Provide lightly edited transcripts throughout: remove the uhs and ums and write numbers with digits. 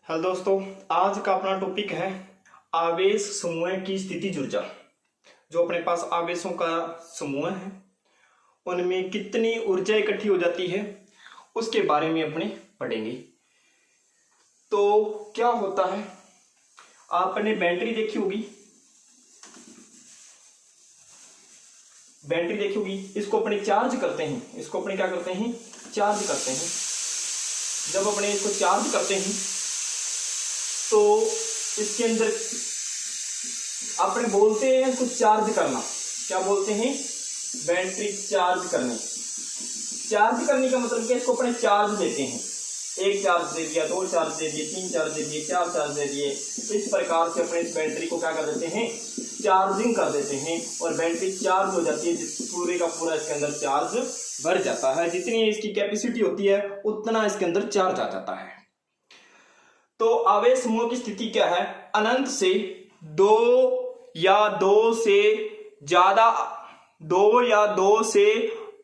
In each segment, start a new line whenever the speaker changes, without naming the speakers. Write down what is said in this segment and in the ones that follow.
Hello दोस्तों, आज का अपना टॉपिक है आवेश समूह की स्थितिज ऊर्जा। जो अपने पास आवेशों का समूह है उनमें कितनी ऊर्जा इकट्ठी हो जाती है उसके बारे में अपने पढ़ेंगे। तो क्या होता है, आपने बैटरी देखी होगी, इसको अपने चार्ज करते हैं, इसको अपने क्या करते हैं, चार्ज करते हैं। जब अपने इसको चार्ज करते हैं तो इसके अंदर अपने बोलते हैं इसको चार्ज करना, क्या बोलते हैं, बैटरी चार्ज करने। चार्ज करने का मतलब क्या, इसको अपने चार्ज देते हैं, एक चार्ज दे दिया, दो चार्ज दे दिए, तीन चार्ज दे दिए, चार चार्ज दे दिए। इस प्रकार से अपने इस बैटरी को क्या कर देते हैं, चार्जिंग कर देते हैं और बैटरी चार्ज हो जाती है। पूरे का पूरा इसके अंदर चार्ज भर जाता है, जितनी इसकी कैपेसिटी होती है उतना इसके अंदर चार्ज आ जाता है। तो आवेश समूह की स्थिति क्या है, अनंत से दो या दो से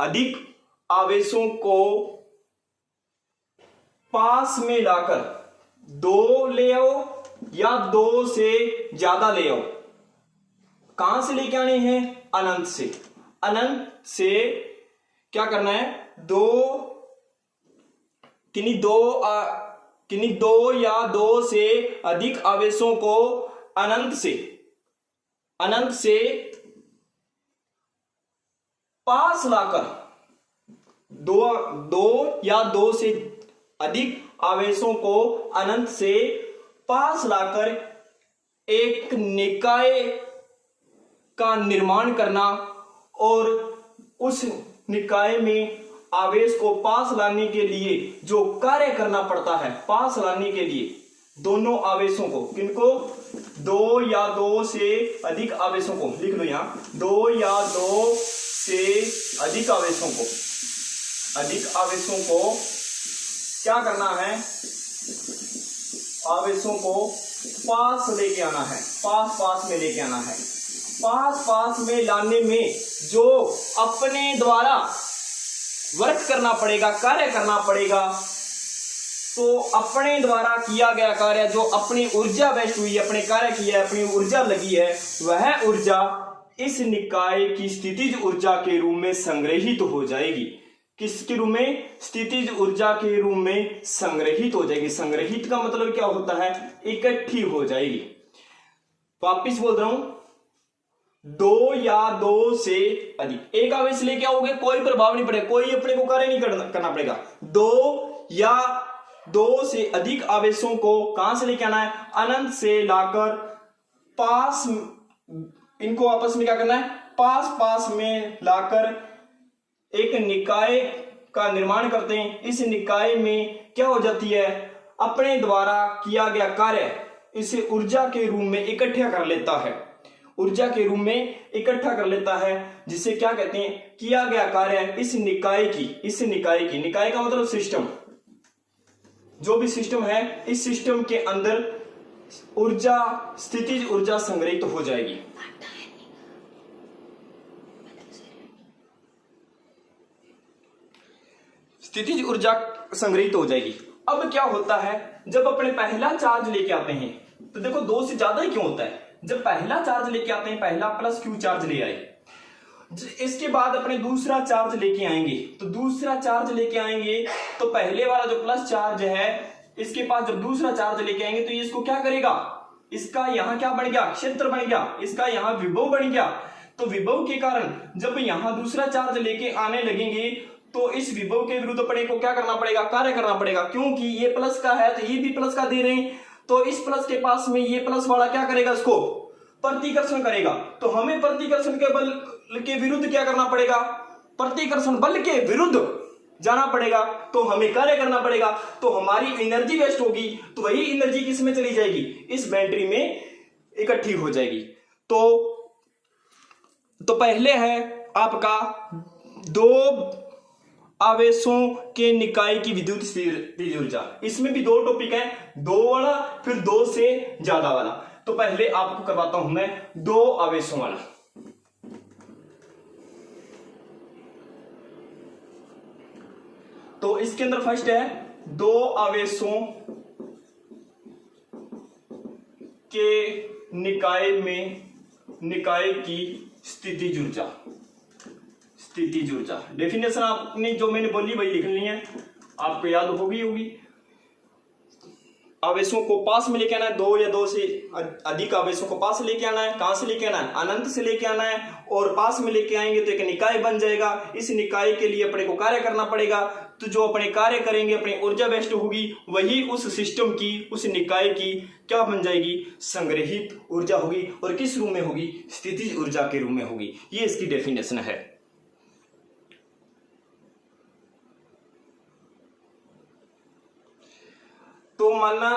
अधिक आवेशों को पास में लाकर दो ले आओ या दो से ज्यादा ले आओ। कहां से लेके आने हैं, अनंत से। अनंत से क्या करना है, दो या दो से अधिक आवेशों को अनंत से पास लाकर, दो या दो से अधिक आवेशों को अनंत से पास लाकर एक निकाय का निर्माण करना और उस निकाय में आवेश को पास लाने के लिए जो कार्य करना पड़ता है, पास लाने के लिए दोनों आवेशों को, किनको, दो या दो से अधिक आवेशों को, लिख लो यहां, दो या दो से अधिक आवेशों को क्या करना है, आवेशों को पास लेके आना है, पास में लेके आना है। पास में लाने में जो अपने द्वारा वर्क करना पड़ेगा, कार्य करना पड़ेगा, तो अपने द्वारा किया गया कार्य, जो अपनी ऊर्जा वेस्ट हुई है, अपने कार्य किया है, अपनी ऊर्जा लगी है, वह ऊर्जा इस निकाय की स्थितिज ऊर्जा के रूप में संग्रहित हो जाएगी। किसके रूप में, स्थितिज ऊर्जा के रूप में संग्रहित हो जाएगी। संग्रहित का मतलब क्या होता है, इकट्ठी हो जाएगी। वापिस बोल रहा हूं, दो या दो से अधिक, एक आवेश लेके आओगे कोई प्रभाव नहीं पड़ेगा, कोई अपने को कार्य नहीं करना पड़ेगा। दो या दो से अधिक आवेशों को कहां से लेके आना है, अनंत से लाकर पास, इनको आपस में क्या करना है, पास में लाकर एक निकाय का निर्माण करते हैं। इस निकाय में क्या हो जाती है, अपने द्वारा किया गया कार्य इसे ऊर्जा के रूप में इकट्ठा कर लेता है, ऊर्जा के रूप में इकट्ठा कर लेता है, जिसे क्या कहते हैं, किया गया कार्य इस निकाय की, निकाय का मतलब सिस्टम, जो भी सिस्टम है, इस सिस्टम के अंदर ऊर्जा, स्थितिज ऊर्जा संग्रहित हो जाएगी। स्थितिज ऊर्जा संग्रहित हो जाएगी। अब क्या होता है, जब अपने पहला चार्ज लेके आते हैं, तो देखो दो से ज्यादा ही क्यों होता है, जब पहला चार्ज लेके आते हैं, पहला प्लस क्यू चार्ज ले आए, इसके बाद अपने दूसरा चार्ज लेके आएंगे, तो दूसरा चार्ज लेके आएंगे तो पहले वाला जो प्लस चार्ज है, इसके पास जब दूसरा चार्ज लेके आएंगे तो ये इसको क्या करेगा, इसका यहां क्या बन गया, क्षेत्र बन गया, इसका यहां विभव बन गया। तो विभव के कारण जब यहां दूसरा चार्ज लेके आने लगेंगे तो इस विभव के विरुद्ध अपने को क्या करना पड़ेगा, कार्य करना पड़ेगा, क्योंकि ये प्लस का है तो ये भी प्लस का दे रहे हैं, तो इस प्लस के पास में ये प्लस वाला क्या करेगा, इसको प्रतिकर्षण करेगा। तो हमें प्रतिकर्षण के बल के विरुद्ध क्या करना पड़ेगा, प्रतिकर्षण बल के विरुद्ध जाना पड़ेगा, तो हमें कार्य करना पड़ेगा, तो हमारी एनर्जी वेस्ट होगी, तो वही एनर्जी किस में चली जाएगी, इस बैटरी में इकट्ठी हो जाएगी। तो पहले है आपका दो आवेशों के निकाय की विद्युत स्थितिज ऊर्जा, इसमें भी दो टॉपिक है, दो वाला फिर दो से ज्यादा वाला। तो पहले आपको करवाता हूं मैं दो आवेशों वाला। तो इसके अंदर फर्स्ट है दो आवेशों के निकाय की स्थितिज ऊर्जा। स्थितिज ऊर्जा डेफिनेशन आपने जो मैंने बोली वही लिखनी है, आपको याद होगी। आवेशों को पास में लेके आना है, दो या दो से अधिक आवेशों को पास लेके आना है। कहां से लेके आना है? अनंत से लेके आना है, और पास में लेके आएंगे तो एक निकाय बन जाएगा। इस निकाय के लिए अपने को कार्य करना पड़ेगा, तो जो अपने कार्य करेंगे अपनी ऊर्जा वेस्ट होगी, वही उस सिस्टम की, उस निकाय की क्या बन जाएगी? संग्रहित ऊर्जा होगी। और किस रूप में होगी? स्थितिज ऊर्जा के रूप में होगी। ये इसकी डेफिनेशन है। तो मानना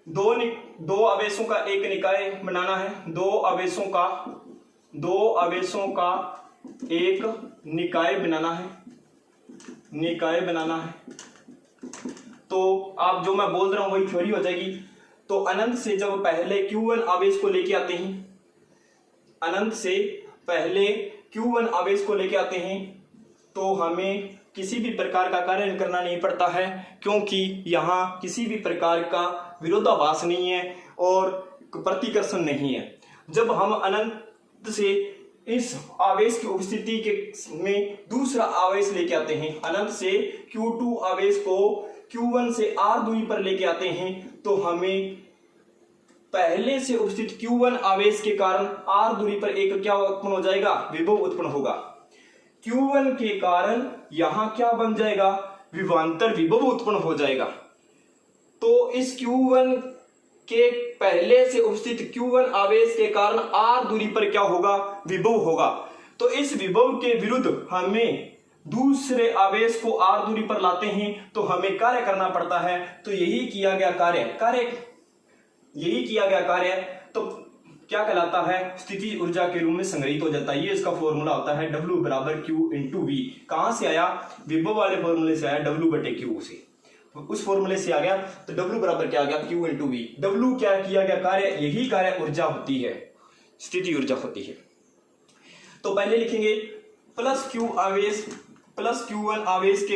दो आवेशों का एक निकाय बनाना है, दो आवेशों का एक निकाय बनाना है। तो आप जो मैं बोल रहा हूं वही थ्योरी हो जाएगी। तो अनंत से जब पहले Q1 आवेश को लेके आते हैं, अनंत से पहले Q1 आवेश को लेके आते हैं, तो हमें किसी भी प्रकार का कार्य करना नहीं पड़ता है, क्योंकि यहाँ किसी भी प्रकार का विरोधाभास नहीं है और प्रतिकर्षण नहीं है। जब हम अनंत से इस आवेश की उपस्थिति के में दूसरा आवेश लेके आते हैं, अनंत से Q2 आवेश को Q1 से R दूरी पर लेके आते हैं, तो हमें पहले से उपस्थित Q1 आवेश के कारण R दूरी पर एक क्या उत्पन्न हो जाएगा? विभव उत्पन्न होगा। Q1 के कारण यहां क्या बन जाएगा? विभवांतर विभव उत्पन्न हो जाएगा। तो इस Q1 के पहले से उपस्थित Q1 आवेश के कारण R दूरी पर क्या होगा? विभव होगा। तो इस विभव के विरुद्ध हमें दूसरे आवेश को R दूरी पर लाते हैं, तो हमें कार्य करना पड़ता है। तो यही किया गया कार्य तो क्या कहलाता है? स्थिति ऊर्जा के रूप में संग्रहित हो जाता है। ये इसका फॉर्मूला होता है W बराबर Q इंटू V। कहां से आया? विभव वाले फॉर्मूले से आया, W बटे Q से, उस फॉर्मूले से आ गया। तो W बराबर क्या आ गया? Q into V। W क्या किया गया कार्य? यही कार्य ऊर्जा होती है, स्थिति ऊर्जा होती है। तो पहले लिखेंगे प्लस Q आवेश प्लस Q1 आवेश के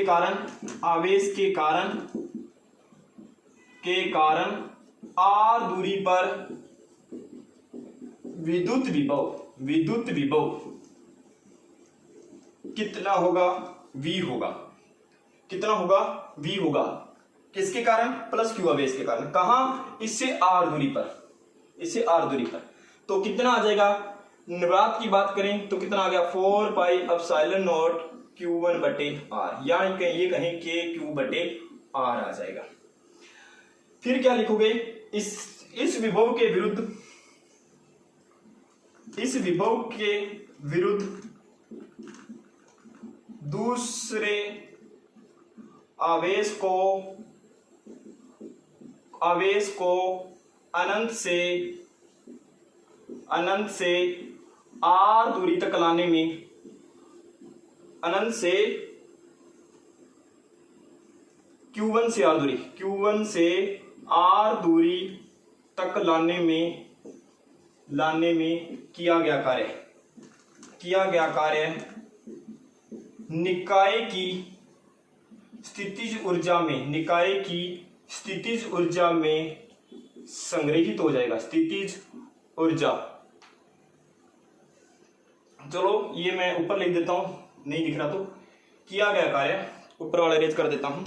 कारण R दूरी पर विद्युत विभव कितना होगा? V होगा। कितना होगा? V होगा। किसके कारण? प्लस Q आवेश के कारण। कहां? इससे R दूरी पर। तो कितना आ जाएगा? निवात की बात करें तो कितना आ गया? 4 पाई एप्सिलॉन नॉट Q1 बटे R, यानी ये कहें K Q बटे R आ जाएगा। फिर क्या लिखोगे? इस विभव के विरुद्ध दूसरे आवेश को अनंत से R दूरी तक लाने में, अनंत से Q1 से R दूरी तक लाने में किया गया कार्य निकाय की स्थितिज ऊर्जा में संग्रहित हो जाएगा। स्थितिज ऊर्जा, चलो ये मैं ऊपर लिख देता हूं, नहीं दिख रहा तो किया गया कार्य ऊपर वाला रेज कर देता हूं।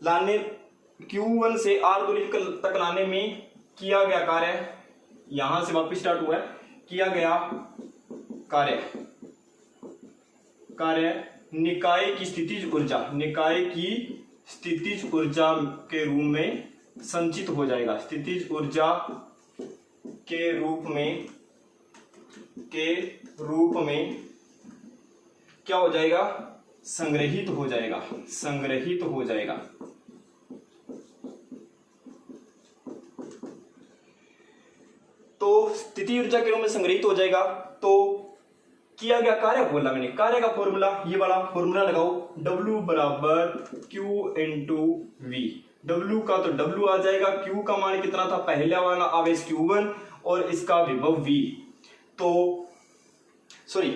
लाने Q1 से R दूरी तक लाने में किया गया कार्य, यहां से वापस स्टार्ट हुआ है, किया गया कार्य निकाय की स्थितिज ऊर्जा के रूप में संचित हो जाएगा। स्थितिज ऊर्जा के रूप में क्या हो जाएगा? संग्रहित हो जाएगा। तो स्थिति ऊर्जा के रूप में संग्रहित हो जाएगा। तो किया गया कार्य बोला मैंने, कार्य का फॉर्मूला ये वाला फॉर्मूला लगाओ, W बराबर Q इंटू V। W का तो W आ जाएगा, Q का मान कितना था? पहला वाला आवेश Q1 और इसका विभव V। तो सॉरी,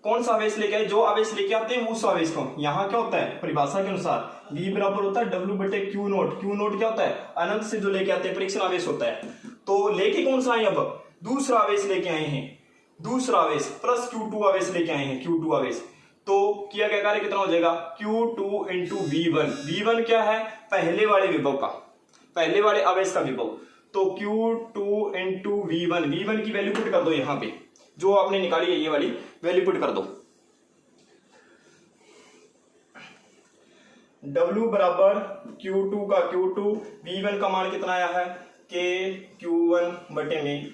कौन सा आवेश लेके आए, जो आवेश लेके आते हैं उस आवेश को, यहाँ क्या होता है परिभाषा के अनुसार V बराबर होता है W/Q0। Q0 क्या होता है, अनंत से जो लेके आते हैं परीक्षण आवेश होता है। तो लेके कौन सा आए, अब दूसरा आवेश लेके आए हैं, दूसरा आवेश प्लस Q2 आवेश लेके आए हैं, Q2 आवेश। तो किया गया कार्य कितना हो जाएगा, Q2 × V1। V1 क्या है, पहले वाले विभव का, पहले वाले आवेश का विभव। तो Q2 × V1, V1 की वैल्यू पुट कर दो यहाँ पे, जो आपने निकाली है ये वाली वैल्यू पुट कर दो। W बराबर Q2 का Q2, V1 का मान कितना आया है K Q1/r²।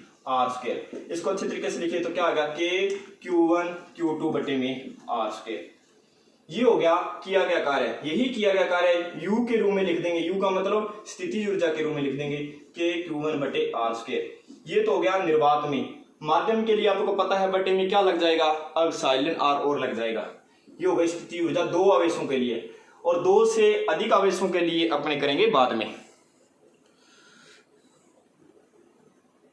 इसको अच्छे तरीके से लिखिए तो क्या आ गया, K Q1 Q2/r²। ये हो गया किया गया कार्य। यही किया गया कार्य U के रूप में लिख देंगे, U का मतलब स्थितिज ऊर्जा के रूप में लिख देंगे K Q1/r²। ये तो हो गया निर्वात में। माध्यम के लिए आपको पता है बटे में क्या लग जाएगा, अब साइलेंट R और लग जाएगा। ये हो गई स्थिति ऊर्जा दो आवेशों के लिए, और दो से अधिक आवेशों के लिए अपने करेंगे बाद में।